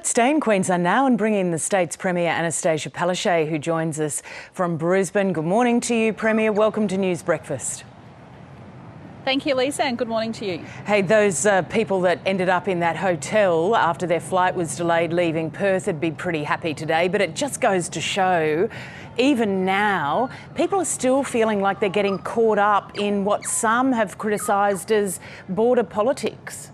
Let's stay in Queensland now and bring in the state's Premier Annastacia Palaszczuk, who joins us from Brisbane. Good morning to you, Premier. Welcome to News Breakfast. Thank you, Lisa, and good morning to you. Hey, those people that ended up in that hotel after their flight was delayed leaving Perth would be pretty happy today, but it just goes to show, even now, people are still feeling like they're getting caught up in what some have criticised as border politics.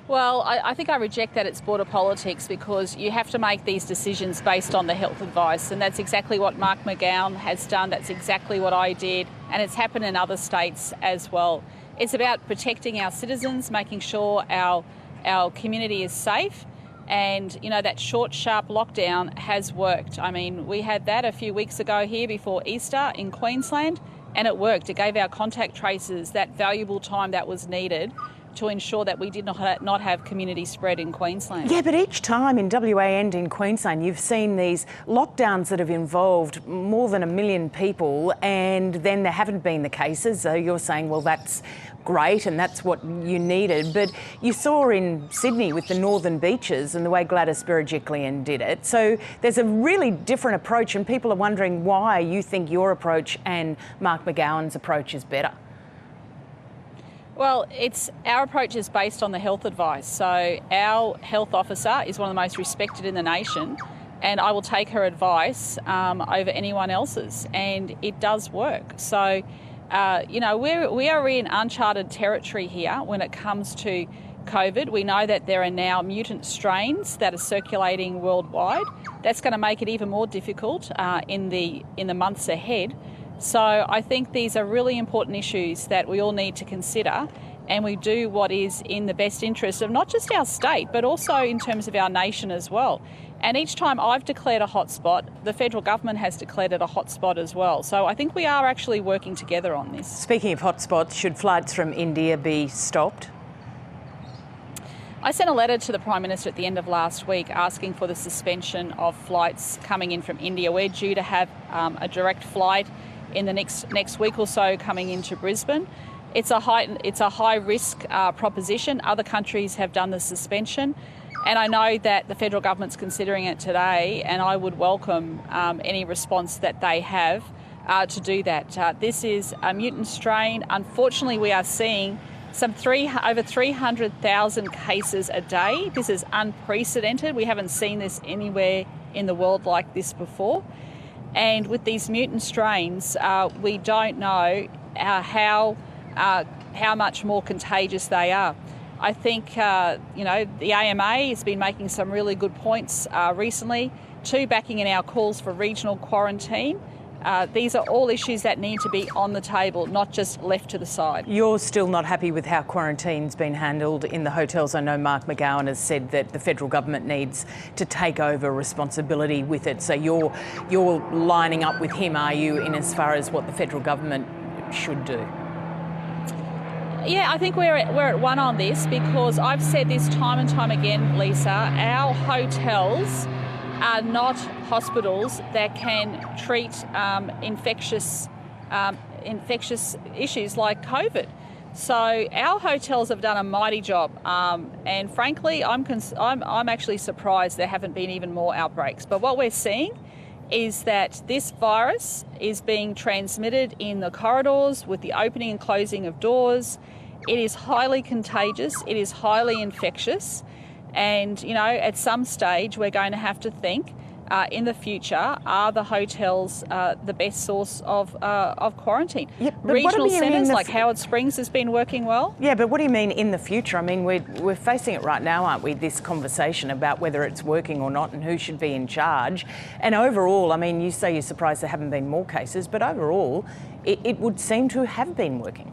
Well, I think I reject that it's border politics, because you have to make these decisions based on the health advice, and that's exactly what Mark McGowan has done. That's exactly what I did, and it's happened in other states as well. It's about protecting our citizens, making sure our community is safe, and you know, that short, sharp lockdown has worked. I mean, we had that a few weeks ago here before Easter in Queensland, and it worked. It gave our contact tracers that valuable time that was needed to ensure that we did not have community spread in Queensland. Yeah, but each time in WA and in Queensland, you've seen these lockdowns that have involved more than 1 million people, and then there haven't been the cases. So you're saying, well, that's great and that's what you needed. But you saw in Sydney with the northern beaches and the way Gladys Berejiklian did it. So there's a really different approach, and people are wondering why you think your approach and Mark McGowan's approach is better. Well, our approach is based on the health advice. So our health officer is one of the most respected in the nation, and I will take her advice over anyone else's, and it does work. So, you know, we are in uncharted territory here when it comes to COVID. We know that there are now mutant strains that are circulating worldwide. That's going to make it even more difficult in the months ahead. So I think these are really important issues that we all need to consider, and we do what is in the best interest of not just our state, but also in terms of our nation as well. And each time I've declared a hotspot, the federal government has declared it a hotspot as well. So I think we are actually working together on this. Speaking of hotspots, should flights from India be stopped? I sent a letter to the Prime Minister at the end of last week asking for the suspension of flights coming in from India. We're due to have a direct flight in the next week or so coming into Brisbane. It's a high risk proposition. Other countries have done the suspension, and I know that the federal government's considering it today, and I would welcome any response that they have to do that. This is a mutant strain. Unfortunately, we are seeing over 300,000 cases a day. This is unprecedented. We haven't seen this anywhere in the world like this before. And with these mutant strains, we don't know how much more contagious they are. I think, you know, the AMA has been making some really good points recently, too, backing in our calls for regional quarantine. These are all issues that need to be on the table, not just left to the side. You're still not happy with how quarantine's been handled in the hotels. I know Mark McGowan has said that the federal government needs to take over responsibility with it. So you're lining up with him, are you, in as far as what the federal government should do? Yeah, I think we're at one on this, because I've said this time and time again, Lisa. Our hotels are not hospitals that can treat infectious issues like COVID. So our hotels have done a mighty job, and frankly, I'm actually surprised there haven't been even more outbreaks. But what we're seeing is that this virus is being transmitted in the corridors with the opening and closing of doors. It is highly contagious. It is highly infectious. And, you know, at some stage, we're going to have to think in the future, are the hotels the best source of quarantine? Yeah, regional centres like Howard Springs has been working well. Yeah, but what do you mean in the future? I mean, we're facing it right now, aren't we, this conversation about whether it's working or not and who should be in charge. And overall, I mean, you say you're surprised there haven't been more cases, but overall, it would seem to have been working.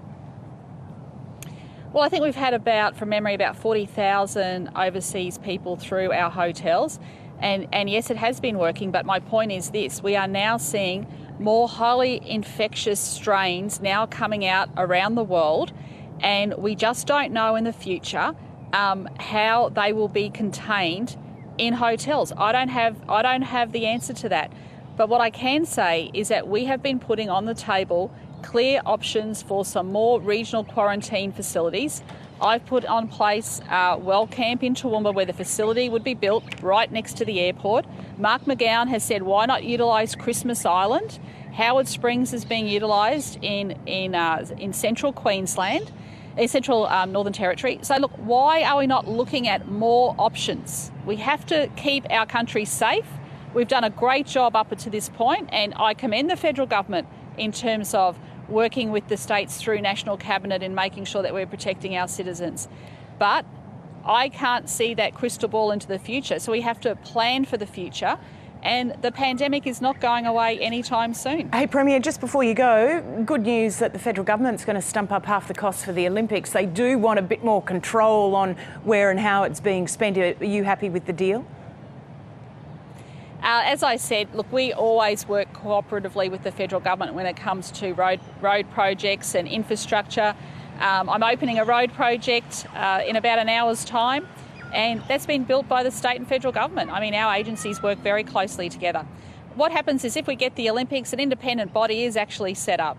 Well, I think we've had from memory, about 40,000 overseas people through our hotels. And yes, it has been working, but my point is this: we are now seeing more highly infectious strains now coming out around the world, and we just don't know in the future how they will be contained in hotels. I don't have the answer to that. But what I can say is that we have been putting on the table clear options for some more regional quarantine facilities. I've put on place Well Camp in Toowoomba, where the facility would be built right next to the airport. Mark McGowan has said, why not utilise Christmas Island? Howard Springs is being utilised in central Queensland, in central Northern Territory. So look, why are we not looking at more options? We have to keep our country safe. We've done a great job up to this point, and I commend the federal government in terms of working with the states through National Cabinet and making sure that we're protecting our citizens. But I can't see that crystal ball into the future, so we have to plan for the future. And the pandemic is not going away anytime soon. Hey, Premier, just before you go, good news that the federal government's going to stump up half the costs for the Olympics. They do want a bit more control on where and how it's being spent. Are you happy with the deal? As I said, look, we always work cooperatively with the federal government when it comes to road projects and infrastructure. I'm opening a road project in about an hour's time, and that's been built by the state and federal government. I mean, our agencies work very closely together. What happens is if we get the Olympics, an independent body is actually set up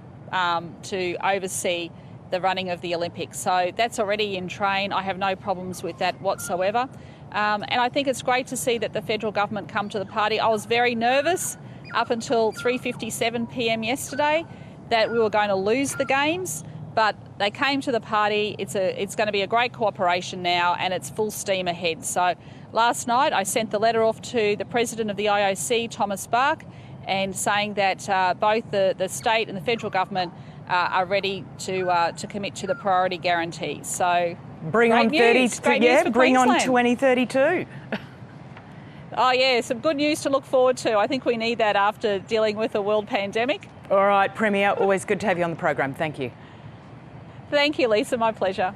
to oversee the running of the Olympics. So that's already in train. I have no problems with that whatsoever. And I think it's great to see that the federal government come to the party. I was very nervous up until 3:57 p.m. yesterday that we were going to lose the games, but they came to the party. It's going to be a great cooperation now, and it's full steam ahead. So last night I sent the letter off to the president of the IOC, Thomas Bach, and saying that both the state and the federal government are ready to commit to the priority guarantee. So bring on 2032. Oh yeah, some good news to look forward to. I think we need that after dealing with a world pandemic. All right, Premier, always good to have you on the program. Thank you. Thank you, Lisa. My pleasure.